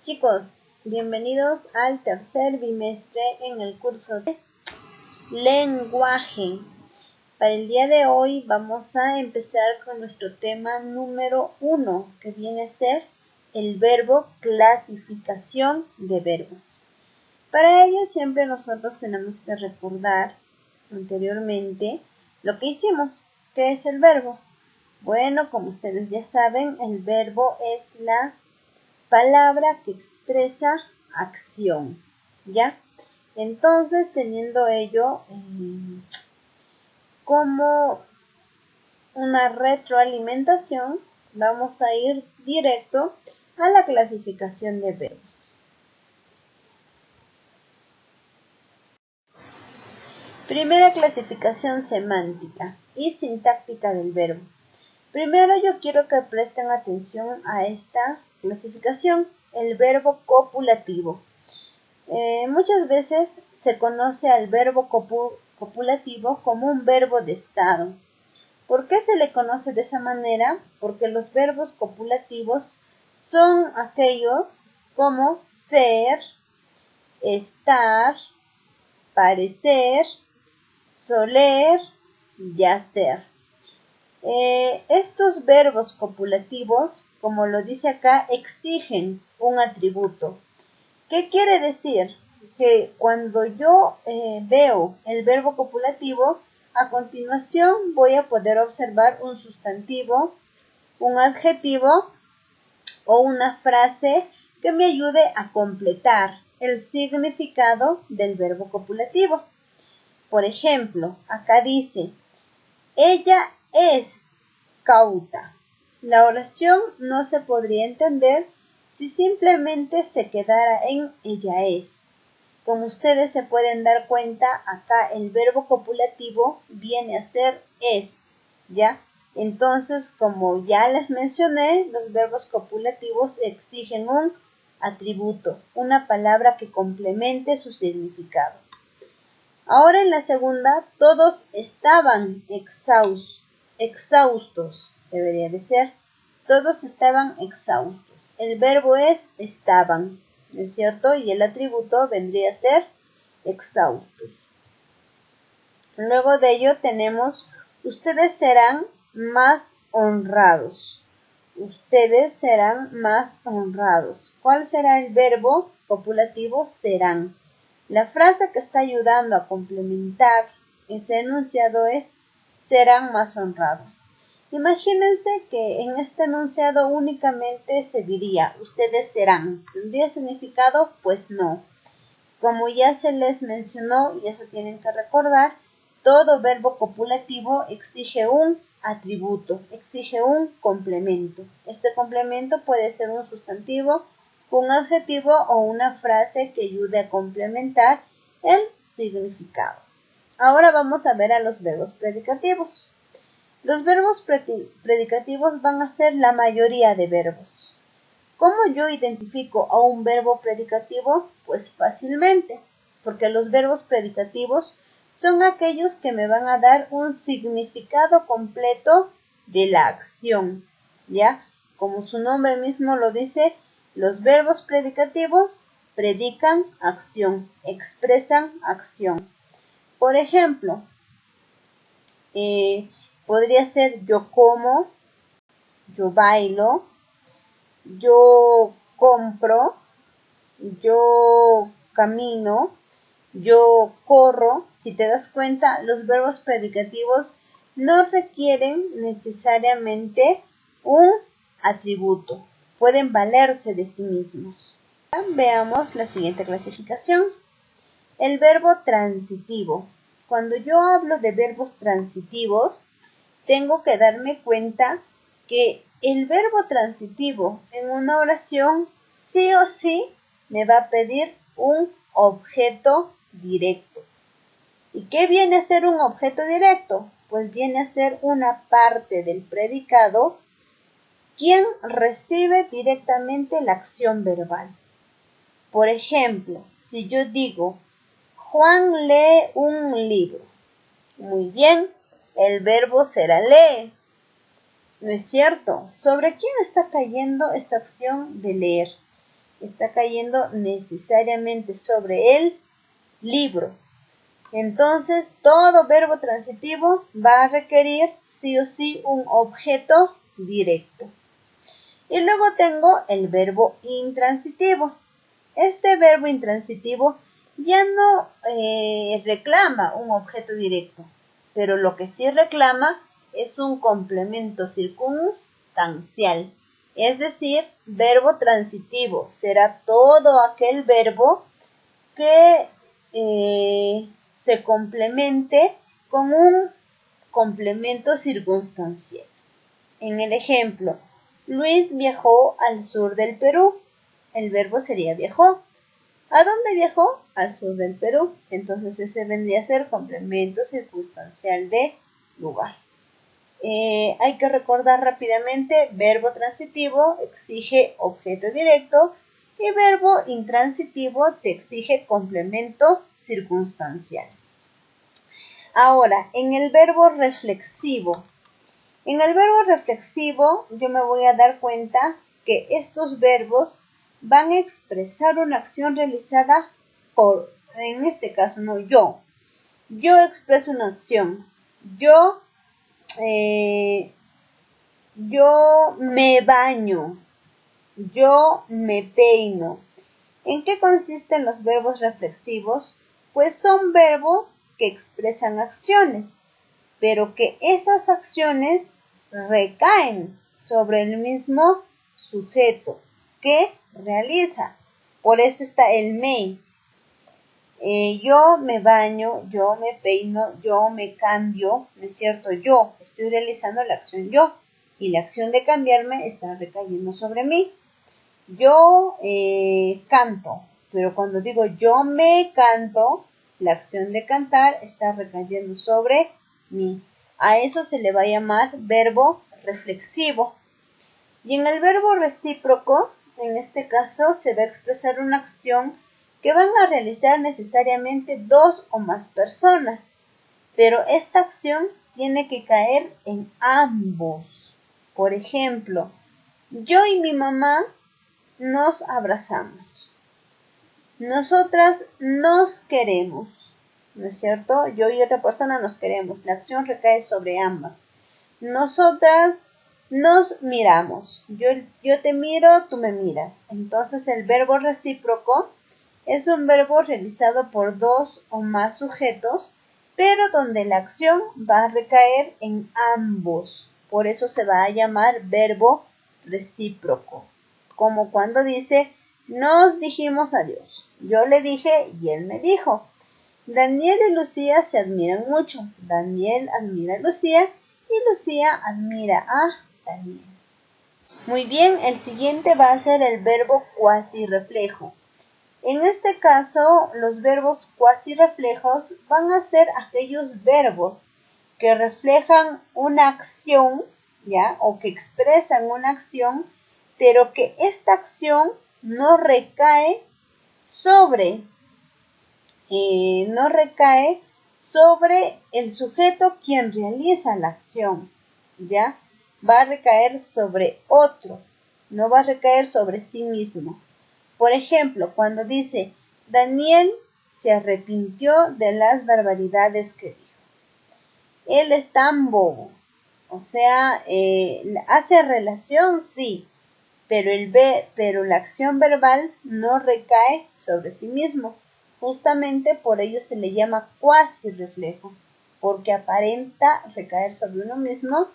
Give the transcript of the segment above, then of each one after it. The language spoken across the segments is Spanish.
Chicos, bienvenidos al tercer bimestre en el curso de lenguaje. Para el día de hoy vamos a empezar con nuestro tema número 1, que viene a ser el verbo clasificación de verbos. Para ello siempre nosotros tenemos que recordar anteriormente lo que hicimos. ¿Qué es el verbo? Bueno, como ustedes ya saben, el verbo es la palabra que expresa acción, ¿ya? Entonces, teniendo ello como una retroalimentación, vamos a ir directo a la clasificación de verbos. Primera clasificación semántica y sintáctica del verbo. Primero yo quiero que presten atención a esta clasificación, el verbo copulativo. Muchas veces se conoce al verbo copulativo como un verbo de estado. ¿Por qué se le conoce de esa manera? Porque los verbos copulativos son aquellos como ser, estar, parecer, soler y hacer. Estos verbos copulativos, como lo dice acá, exigen un atributo. ¿Qué quiere decir? Que cuando yo veo el verbo copulativo, a continuación voy a poder observar un sustantivo, un adjetivo o una frase que me ayude a completar el significado del verbo copulativo. Por ejemplo, acá dice, ella es cauta. La oración no se podría entender si simplemente se quedara en ella es. Como ustedes se pueden dar cuenta, acá el verbo copulativo viene a ser es, ¿ya? Entonces, como ya les mencioné, los verbos copulativos exigen un atributo, una palabra que complemente su significado. Ahora en la segunda, todos estaban exhaustos, debería de ser. Todos estaban exhaustos. El verbo es estaban, ¿no es cierto? Y el atributo vendría a ser exhaustos. Luego de ello tenemos, ustedes serán más honrados. Ustedes serán más honrados. ¿Cuál será el verbo copulativo? Serán. La frase que está ayudando a complementar ese enunciado es serán más honrados. Imagínense que en este enunciado únicamente se diría ustedes serán. ¿Tendría significado? Pues no. Como ya se les mencionó, y eso tienen que recordar, todo verbo copulativo exige un atributo, exige un complemento. Este complemento puede ser un sustantivo, un adjetivo o una frase que ayude a complementar el significado. Ahora vamos a ver a los verbos predicativos. Los verbos predicativos van a ser la mayoría de verbos. ¿Cómo yo identifico a un verbo predicativo? Pues fácilmente, porque los verbos predicativos son aquellos que me van a dar un significado completo de la acción, ¿ya? Como su nombre mismo lo dice, los verbos predicativos predican acción, expresan acción. Por ejemplo, podría ser yo como, yo bailo, yo compro, yo camino, yo corro. Si te das cuenta, los verbos predicativos no requieren necesariamente un atributo. Pueden valerse de sí mismos. Veamos la siguiente clasificación. El verbo transitivo. Cuando yo hablo de verbos transitivos, tengo que darme cuenta que el verbo transitivo en una oración sí o sí me va a pedir un objeto directo. ¿Y qué viene a ser un objeto directo? Pues viene a ser una parte del predicado quien recibe directamente la acción verbal. Por ejemplo, si yo digo, Juan lee un libro. Muy bien, el verbo será lee. ¿No es cierto? ¿Sobre quién está cayendo esta acción de leer? está cayendo necesariamente sobre el libro. Entonces, todo verbo transitivo va a requerir sí o sí un objeto directo. Y luego tengo el verbo intransitivo. Este verbo intransitivo ya no reclama un objeto directo, pero lo que sí reclama es un complemento circunstancial. Es decir, verbo transitivo será todo aquel verbo que se complemente con un complemento circunstancial. En el ejemplo, Luis viajó al sur del Perú. El verbo sería viajó. ¿A dónde viajó? Al sur del Perú. Entonces ese vendría a ser complemento circunstancial de lugar. Hay que recordar rápidamente, verbo transitivo exige objeto directo y verbo intransitivo te exige complemento circunstancial. Ahora, en el verbo reflexivo. En el verbo reflexivo yo me voy a dar cuenta que estos verbos van a expresar una acción realizada por, en este caso, no yo. Yo expreso una acción. Yo me baño. Yo me peino. ¿En qué consisten los verbos reflexivos? Pues son verbos que expresan acciones, pero que esas acciones recaen sobre el mismo sujeto que realiza. Por eso está el me. Yo me baño, yo me peino, yo me cambio, ¿no es cierto? Yo estoy realizando la acción yo y la acción de cambiarme está recayendo sobre mí. Yo canto, pero cuando digo yo me canto, la acción de cantar está recayendo sobre mí. A eso se le va a llamar verbo reflexivo. Y en el verbo recíproco, en este caso, se va a expresar una acción que van a realizar necesariamente dos o más personas, pero esta acción tiene que caer en ambos. Por ejemplo, yo y mi mamá nos abrazamos. Nosotras nos queremos, ¿no es cierto? Yo y otra persona nos queremos. La acción recae sobre ambas. Nosotras nos miramos. Yo te miro, tú me miras. Entonces el verbo recíproco es un verbo realizado por dos o más sujetos, pero donde la acción va a recaer en ambos. Por eso se va a llamar verbo recíproco. Como cuando dice, nos dijimos adiós. Yo le dije y él me dijo. Daniel y Lucía se admiran mucho. Daniel admira a Lucía y Lucía admira a Daniel. Muy bien, el siguiente va a ser el verbo cuasirreflejo. En este caso, los verbos cuasirreflejos van a ser aquellos verbos que reflejan una acción, ¿ya? O que expresan una acción, pero que esta acción no recae sobre el sujeto quien realiza la acción, ¿ya? Va a recaer sobre otro, no va a recaer sobre sí mismo. Por ejemplo, cuando dice, Daniel se arrepintió de las barbaridades que dijo. Él es tan bobo. O sea, hace relación, sí, pero la acción verbal no recae sobre sí mismo. Justamente por ello se le llama cuasi reflejo, porque aparenta recaer sobre uno mismo,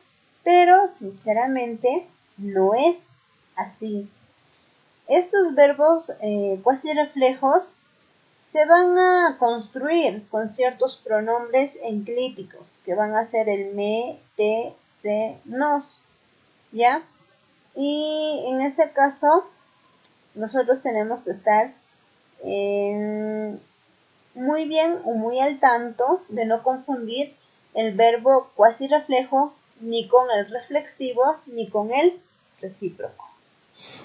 pero sinceramente no es así. Estos verbos cuasi reflejos se van a construir con ciertos pronombres enclíticos, que van a ser el me, te, se, nos, ¿ya? Y en ese caso, nosotros tenemos que estar muy bien o muy al tanto de no confundir el verbo cuasi reflejo ni con el reflexivo ni con el recíproco.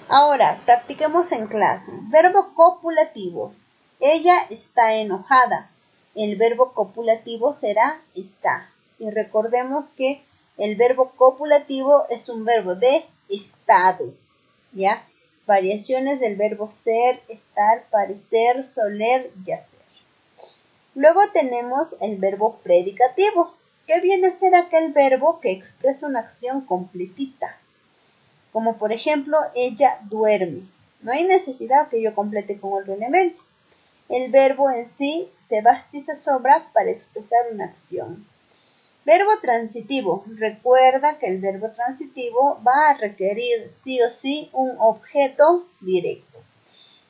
Ahora, practiquemos en clase. Verbo copulativo. Ella está enojada. El verbo copulativo será está. Y recordemos que el verbo copulativo es un verbo de estado, ¿ya? variaciones del verbo ser, estar, parecer, soler y hacer. Luego tenemos el verbo predicativo, que viene a ser aquel verbo que expresa una acción completita. Como por ejemplo, ella duerme. No hay necesidad que yo complete con otro elemento. El verbo en sí se basta y se sobra para expresar una acción. Verbo transitivo. Recuerda que el verbo transitivo va a requerir sí o sí un objeto directo.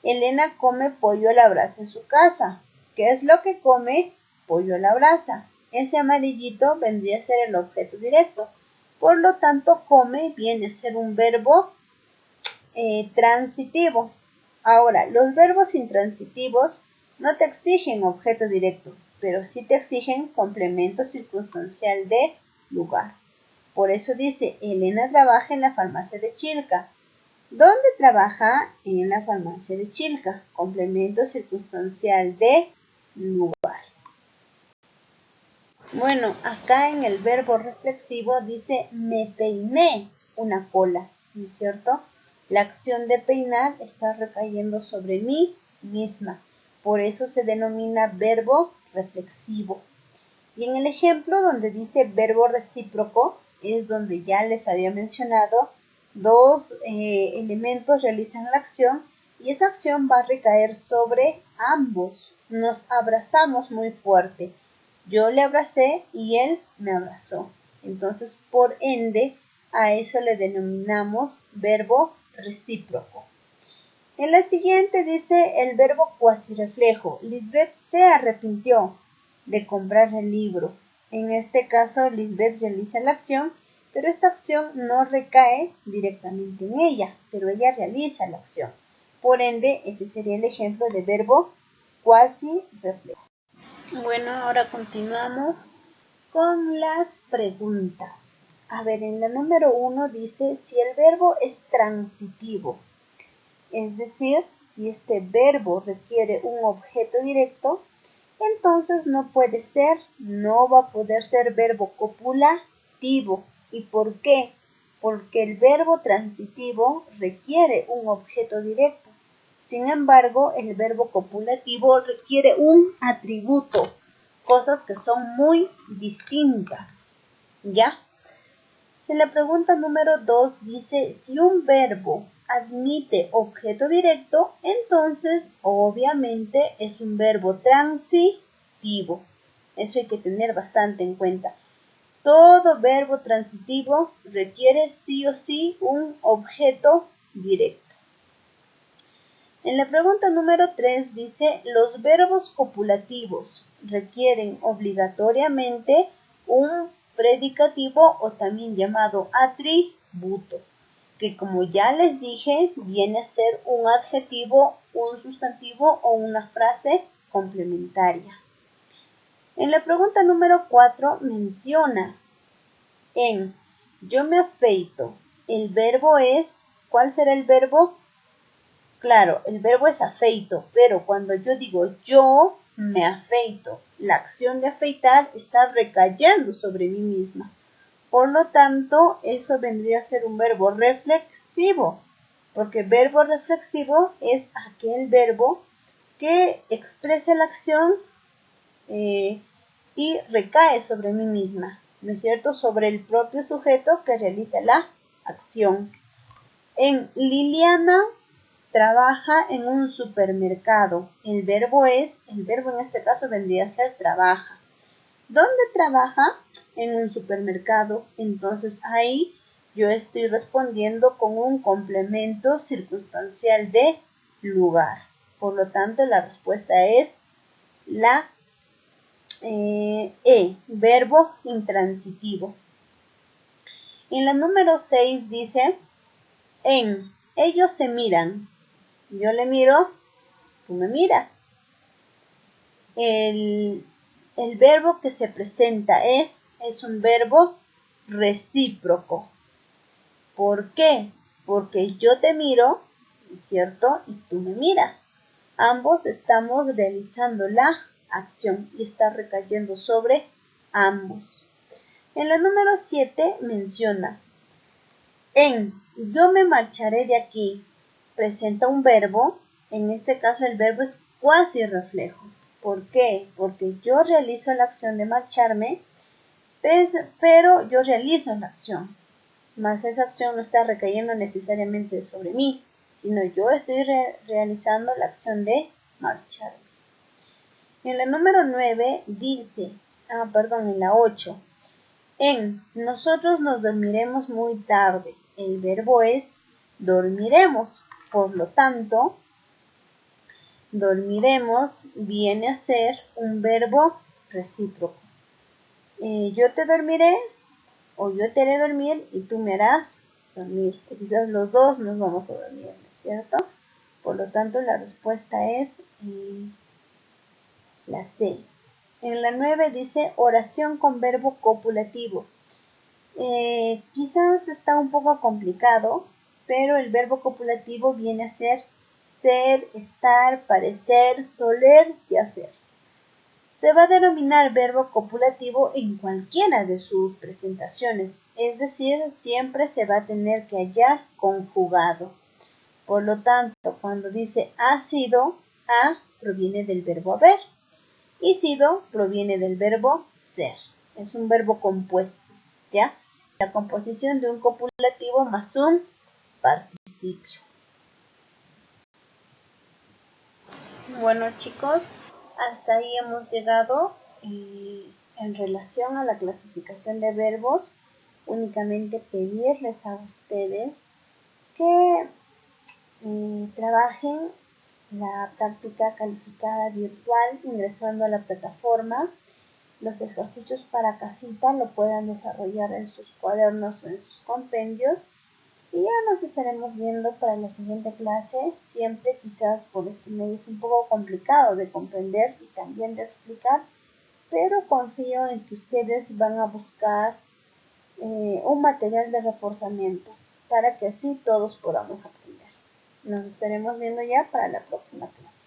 Elena come pollo a la brasa en su casa. ¿Qué es lo que come? Pollo a la brasa. Ese amarillito vendría a ser el objeto directo. Por lo tanto, come viene a ser un verbo transitivo. Ahora, los verbos intransitivos no te exigen objeto directo, pero sí te exigen complemento circunstancial de lugar. Por eso dice, Elena trabaja en la farmacia de Chilca. ¿Dónde trabaja? En la farmacia de Chilca. Complemento circunstancial de lugar. Bueno, acá en el verbo reflexivo dice me peiné una cola, ¿no es cierto? La acción de peinar está recayendo sobre mí misma. Por eso se denomina verbo reflexivo. Y en el ejemplo donde dice verbo recíproco, es donde ya les había mencionado, dos elementos realizan la acción y esa acción va a recaer sobre ambos. Nos abrazamos muy fuerte. Yo le abracé y él me abrazó. Entonces, por ende, a eso le denominamos verbo recíproco. En la siguiente dice el verbo cuasirreflejo. Lisbeth se arrepintió de comprar el libro. En este caso, Lisbeth realiza la acción, pero esta acción no recae directamente en ella, pero ella realiza la acción. Por ende, este sería el ejemplo de verbo cuasirreflejo. Bueno, ahora continuamos con las preguntas. A ver, en la número 1 dice si el verbo es transitivo. Es decir, si este verbo requiere un objeto directo, entonces no puede ser, no va a poder ser verbo copulativo. ¿Y por qué? Porque el verbo transitivo requiere un objeto directo. Sin embargo, el verbo copulativo requiere un atributo, cosas que son muy distintas. ¿Ya? En la pregunta número 2 dice, si un verbo admite objeto directo, entonces obviamente es un verbo transitivo. Eso hay que tener bastante en cuenta. Todo verbo transitivo requiere sí o sí un objeto directo. En la pregunta número 3 dice, los verbos copulativos requieren obligatoriamente un predicativo o también llamado atributo, que como ya les dije, viene a ser un adjetivo, un sustantivo o una frase complementaria. En la pregunta número 4 menciona en yo me afeito. El verbo es, ¿cuál será el verbo? Claro, el verbo es afeito, pero cuando yo digo yo me afeito, la acción de afeitar está recayendo sobre mí misma. Por lo tanto, eso vendría a ser un verbo reflexivo, porque verbo reflexivo es aquel verbo que expresa la acción y recae sobre mí misma, ¿no es cierto? Sobre el propio sujeto que realiza la acción. En Liliana trabaja en un supermercado. El verbo en este caso vendría a ser trabaja. ¿Dónde trabaja? En un supermercado. Entonces ahí yo estoy respondiendo con un complemento circunstancial de lugar. Por lo tanto, la respuesta es la verbo intransitivo. En la número 6 dice, ellos se miran. Yo le miro, tú me miras. El verbo que se presenta es un verbo recíproco. ¿Por qué? Porque yo te miro, ¿cierto? Y tú me miras. Ambos estamos realizando la acción y está recayendo sobre ambos. En la número 7 menciona, yo me marcharé de aquí. presenta un verbo, en este caso el verbo es cuasi reflejo. ¿Por qué? Porque yo realizo la acción de marcharme, pero yo realizo la acción, más esa acción no está recayendo necesariamente sobre mí, sino yo estoy realizando la acción de marcharme. En la número 9 dice, en la 8, nosotros nos dormiremos muy tarde. El verbo es dormiremos, por lo tanto, dormiremos viene a ser un verbo recíproco. Yo te dormiré o yo te haré dormir y tú me harás dormir. Quizás los dos nos vamos a dormir, ¿no es cierto? Por lo tanto, la respuesta es la C. En la 9 dice oración con verbo copulativo. Quizás está un poco complicado, pero el verbo copulativo viene a ser, estar, parecer, soler y hacer. Se va a denominar verbo copulativo en cualquiera de sus presentaciones, es decir, siempre se va a tener que hallar conjugado. Por lo tanto, cuando dice ha sido, ha proviene del verbo haber y sido proviene del verbo ser. Es un verbo compuesto, ¿ya? La composición de un copulativo más un participio. Bueno, chicos, hasta ahí hemos llegado en relación a la clasificación de verbos. Únicamente pedirles a ustedes que trabajen la práctica calificada virtual ingresando a la plataforma. Los ejercicios para casita lo puedan desarrollar en sus cuadernos o en sus compendios. Y ya nos estaremos viendo para la siguiente clase. Siempre quizás por este medio es un poco complicado de comprender y también de explicar, pero confío en que ustedes van a buscar un material de reforzamiento para que así todos podamos aprender. Nos estaremos viendo ya para la próxima clase.